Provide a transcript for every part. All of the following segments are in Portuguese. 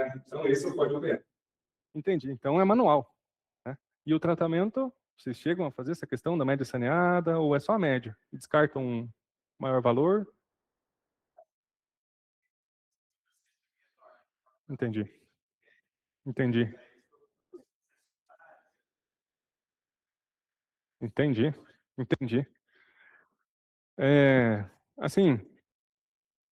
né? Então, esse é o código BR. Entendi. Então, é manual, né? E o tratamento, vocês chegam a fazer essa questão da média saneada ou é só a média? E descartam um maior valor? Entendi. Entendi. Entendi. Entendi. Assim,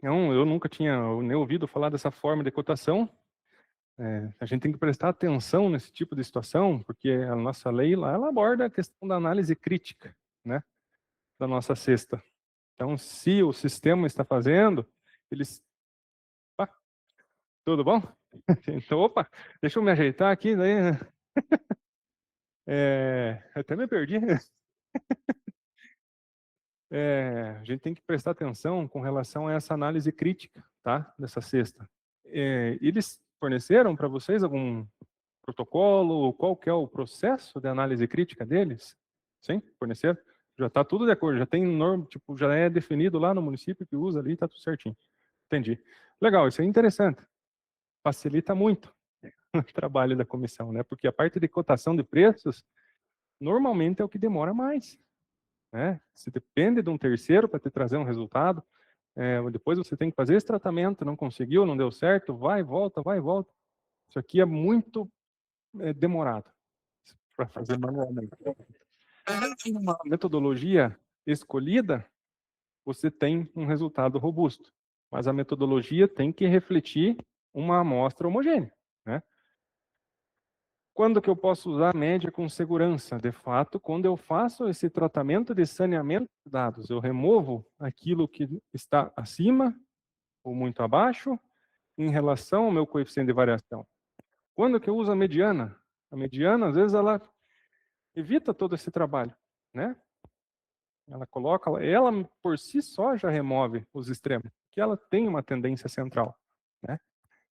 eu nunca tinha nem ouvido falar dessa forma de cotação. A gente tem que prestar atenção nesse tipo de situação, porque a nossa lei lá, ela aborda a questão da análise crítica, né, da nossa cesta. Então, se o sistema está fazendo, eles... Opa, tudo bom? Então, opa, deixa eu me ajeitar aqui, daí... até me perdi. A gente tem que prestar atenção com relação a essa análise crítica, tá, dessa cesta. Eles forneceram para vocês algum protocolo? Qual que é o processo de análise crítica deles? Sim, forneceram? Já está tudo de acordo, já tem norma, tipo, já é definido lá no município que usa ali, está tudo certinho. Entendi. Legal, isso é interessante. Facilita muito o trabalho da comissão, né? Porque a parte de cotação de preços normalmente é o que demora mais, né? Se depende de um terceiro para te trazer um resultado, depois você tem que fazer esse tratamento, não conseguiu, não deu certo, vai e volta, vai e volta. Isso aqui é muito demorado para fazer manualmente. Uma metodologia escolhida, você tem um resultado robusto, mas a metodologia tem que refletir uma amostra homogênea, né? Quando que eu posso usar a média com segurança? De fato, quando eu faço esse tratamento de saneamento de dados, eu removo aquilo que está acima ou muito abaixo em relação ao meu coeficiente de variação. Quando que eu uso a mediana? A mediana, às vezes, ela evita todo esse trabalho, né? Ela coloca, ela por si só já remove os extremos, que ela tem uma tendência central, né?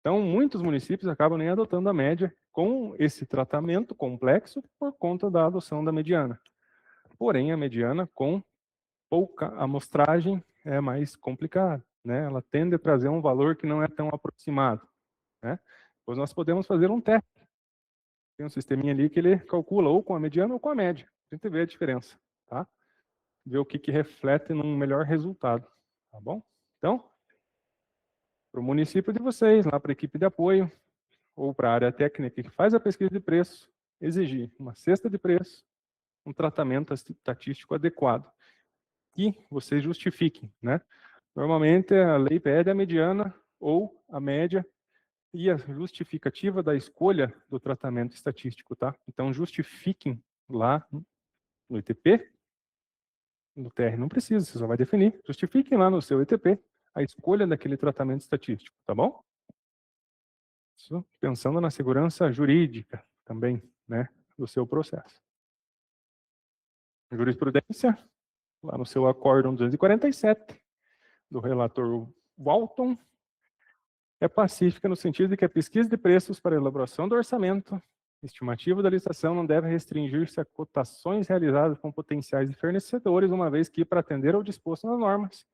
Então, muitos municípios acabam nem adotando a média com esse tratamento complexo por conta da adoção da mediana. Porém, a mediana com pouca amostragem é mais complicada, né? Ela tende a trazer um valor que não é tão aproximado, né? Pois nós podemos fazer um teste. Tem um sisteminha ali que ele calcula ou com a mediana ou com a média. A gente vê a diferença, tá? Ver o que reflete num melhor resultado, tá bom? Então, para o município de vocês, lá para a equipe de apoio, ou para a área técnica que faz a pesquisa de preço, exigir uma cesta de preço, um tratamento estatístico adequado, que vocês justifiquem, né? Normalmente a lei pede a mediana ou a média e a justificativa da escolha do tratamento estatístico, tá? Então justifiquem lá no ETP. No TR não precisa, você só vai definir. Justifiquem lá no seu ETP a escolha daquele tratamento estatístico, tá bom? Isso pensando na segurança jurídica também, né, do seu processo. Jurisprudência, lá no seu acórdão 247, do relator Walton, é pacífica no sentido de que a pesquisa de preços para elaboração do orçamento, estimativa da licitação, não deve restringir-se a cotações realizadas com potenciais fornecedores, uma vez que, para atender ao disposto nas normas,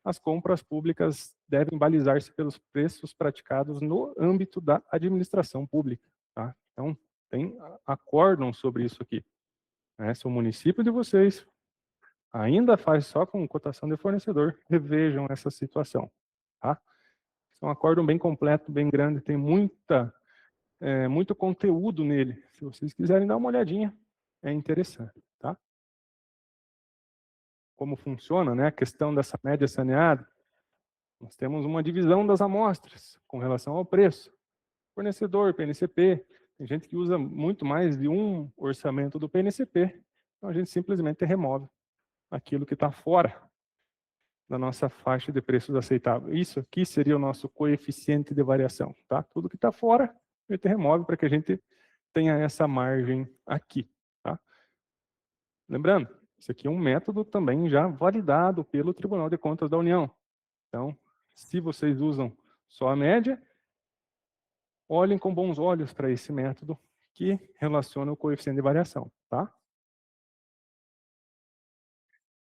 as compras públicas devem balizar-se pelos preços praticados no âmbito da administração pública, tá? Então, tem acórdão sobre isso aqui, né? Se o município de vocês ainda faz só com cotação de fornecedor, revejam essa situação, tá? É um acórdão bem completo, bem grande, tem muito conteúdo nele. Se vocês quiserem dar uma olhadinha, é interessante, tá? Como funciona, né, a questão dessa média saneada? Nós temos uma divisão das amostras com relação ao preço. Fornecedor, PNCP, tem gente que usa muito mais de um orçamento do PNCP, então a gente simplesmente remove aquilo que está fora da nossa faixa de preços aceitável. Isso aqui seria o nosso coeficiente de variação, tá? Tudo que está fora, a gente remove para que a gente tenha essa margem aqui, tá? Lembrando, isso aqui é um método também já validado pelo Tribunal de Contas da União. Então, se vocês usam só a média, olhem com bons olhos para esse método que relaciona o coeficiente de variação, tá?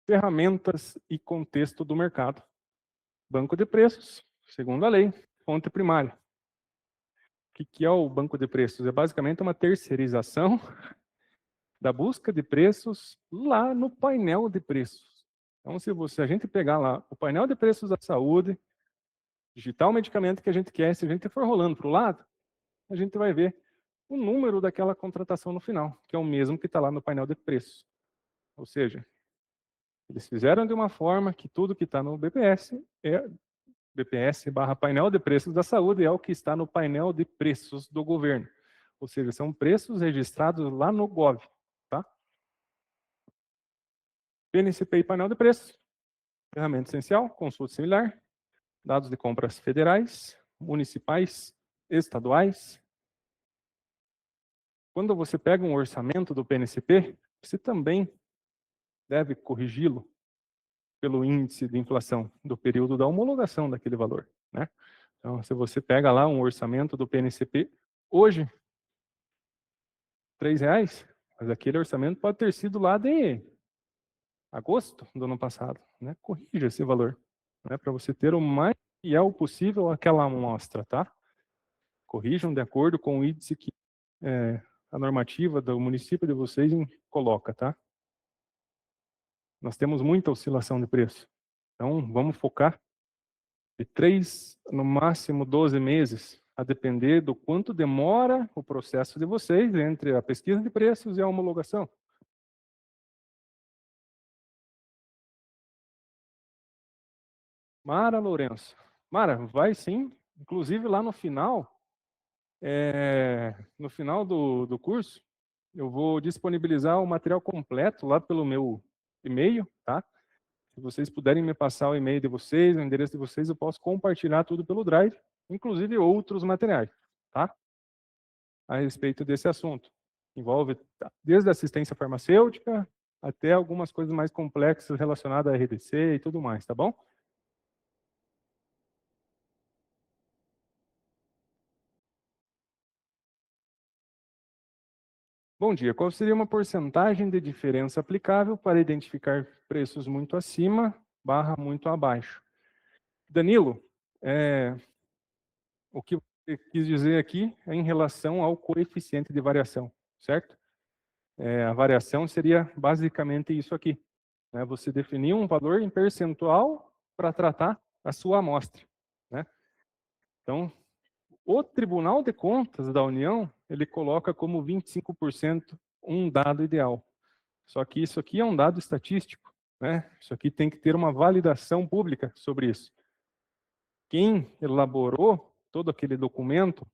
Ferramentas e contexto do mercado. Banco de preços, segundo a lei, fonte primária. que é o banco de preços? É basicamente uma terceirização da busca de preços lá no painel de preços. Então, se a gente pegar lá o painel de preços da saúde, digitar o medicamento que a gente quer, se a gente for rolando para o lado, a gente vai ver o número daquela contratação no final, que é o mesmo que está lá no painel de preços. Ou seja, eles fizeram de uma forma que tudo que está no BPS é BPS barra painel de preços da saúde é o que está no painel de preços do governo. Ou seja, são preços registrados lá no GOV. Tá? PNCP e painel de preços, ferramenta essencial, consulta similar, dados de compras federais, municipais, estaduais. Quando você pega um orçamento do PNCP, você também deve corrigi-lo pelo índice de inflação do período da homologação daquele valor. Né? Então, se você pega lá um orçamento do PNCP, hoje, R$3, mas aquele orçamento pode ter sido lá de agosto do ano passado. Né? Corrija esse valor, né? Para você ter o mais fiel possível aquela amostra. Tá? Corrijam de acordo com o índice que a normativa do município de vocês coloca. Tá? Nós temos muita oscilação de preço. Então, vamos focar de 3, no máximo 12 meses, a depender do quanto demora o processo de vocês entre a pesquisa de preços e a homologação. Mara Lourenço. Mara, vai sim. Inclusive lá no final do curso, eu vou disponibilizar o material completo lá pelo meu e-mail, tá? Se vocês puderem me passar o e-mail de vocês, o endereço de vocês, eu posso compartilhar tudo pelo Drive, inclusive outros materiais, tá? A respeito desse assunto. Envolve desde a assistência farmacêutica até algumas coisas mais complexas relacionadas à RDC e tudo mais, tá bom? Bom dia. Qual seria uma porcentagem de diferença aplicável para identificar preços muito acima barra muito abaixo? Danilo, o que você quis dizer aqui é em relação ao coeficiente de variação, certo? A variação seria basicamente isso aqui. Né? Você definir um valor em percentual para tratar a sua amostra. Né? Então, o Tribunal de Contas da União, ele coloca como 25% um dado ideal. Só que isso aqui é um dado estatístico. Né? Isso aqui tem que ter uma validação pública sobre isso. Quem elaborou todo aquele documento,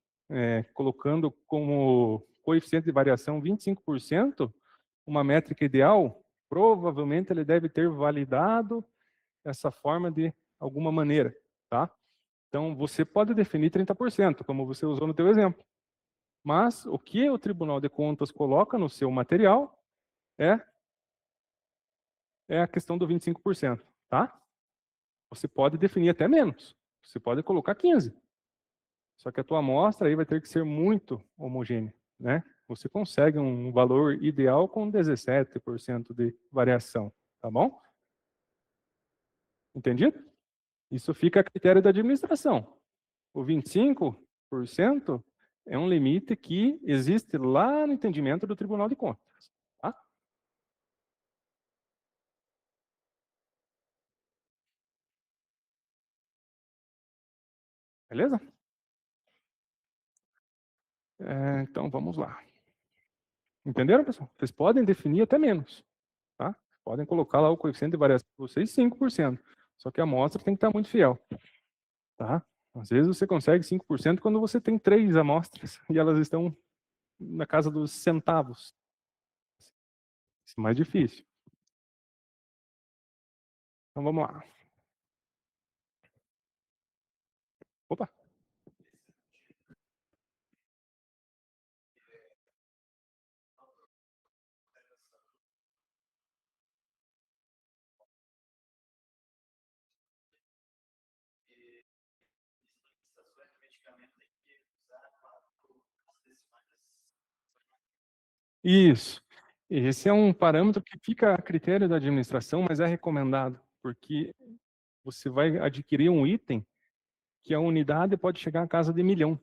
colocando como coeficiente de variação 25%, uma métrica ideal, provavelmente ele deve ter validado essa forma de alguma maneira. Tá? Então, você pode definir 30%, como você usou no teu exemplo. Mas o que o Tribunal de Contas coloca no seu material é a questão do 25%, tá? Você pode definir até menos. Você pode colocar 15%. Só que a tua amostra aí vai ter que ser muito homogênea, né? Você consegue um valor ideal com 17% de variação, tá bom? Entendido? Isso fica a critério da administração. O 25% é um limite que existe lá no entendimento do Tribunal de Contas. Tá? Beleza? Então, vamos lá. Entenderam, pessoal? Vocês podem definir até menos. Tá? Podem colocar lá o coeficiente de variação de vocês 5%. Só que a amostra tem que estar muito fiel. Tá? Às vezes você consegue 5% quando você tem 3 amostras e elas estão na casa dos centavos. Isso é mais difícil. Então vamos lá. Opa! Isso. Esse é um parâmetro que fica a critério da administração, mas é recomendado, porque você vai adquirir um item que a unidade pode chegar à casa de 1 milhão.